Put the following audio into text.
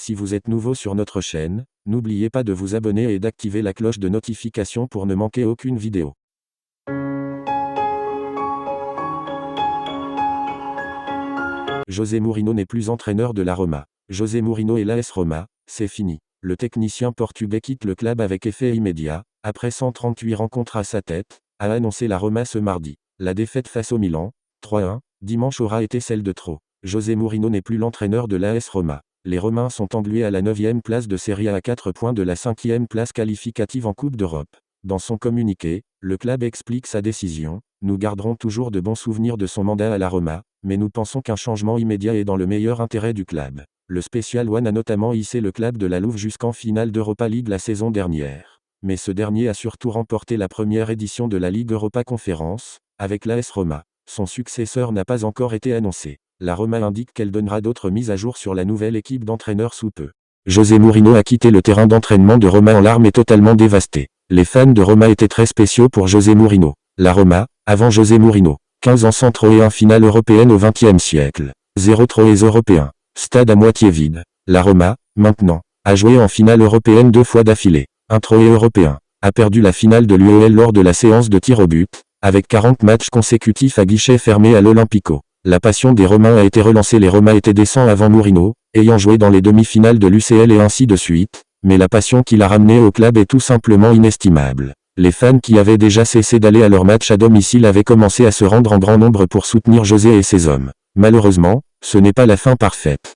Si vous êtes nouveau sur notre chaîne, n'oubliez pas de vous abonner et d'activer la cloche de notification pour ne manquer aucune vidéo. José Mourinho n'est plus entraîneur de la Roma. José Mourinho et l'AS Roma, c'est fini. Le technicien portugais quitte le club avec effet immédiat, après 138 rencontres à sa tête, a annoncé la Roma ce mardi. La défaite face au Milan, 3-1, dimanche aura été celle de trop. José Mourinho n'est plus l'entraîneur de l'AS Roma. Les Romains sont englués à la 9e place de Serie A à 4 points de la 5e place qualificative en Coupe d'Europe. Dans son communiqué, le club explique sa décision. Nous garderons toujours de bons souvenirs de son mandat à la Roma, mais nous pensons qu'un changement immédiat est dans le meilleur intérêt du club. Le Special One a notamment hissé le club de la Louve jusqu'en finale d'Europa League la saison dernière. Mais ce dernier a surtout remporté la première édition de la Ligue Europa Conference, avec l'AS Roma. Son successeur n'a pas encore été annoncé. La Roma indique qu'elle donnera d'autres mises à jour sur la nouvelle équipe d'entraîneurs sous peu. José Mourinho a quitté le terrain d'entraînement de Roma en larmes et totalement dévasté. Les fans de Roma étaient très spéciaux pour José Mourinho. La Roma, avant José Mourinho, 15 ans sans trophée et 1 finale européenne au XXe siècle. 0 trophées européens. Stade à moitié vide. La Roma, maintenant, a joué en finale européenne 2 fois d'affilée. 1 trophée européen. A perdu la finale de l'UEL lors de la séance de tir au but, avec 40 matchs consécutifs à guichet fermé à l'Olympico. La passion des Romains a été relancée. Les Romains étaient décents avant Mourinho, ayant joué dans les demi-finales de l'UCL et ainsi de suite, mais la passion qui l'a ramené au club est tout simplement inestimable. Les fans qui avaient déjà cessé d'aller à leurs matchs à domicile avaient commencé à se rendre en grand nombre pour soutenir José et ses hommes. Malheureusement, ce n'est pas la fin parfaite.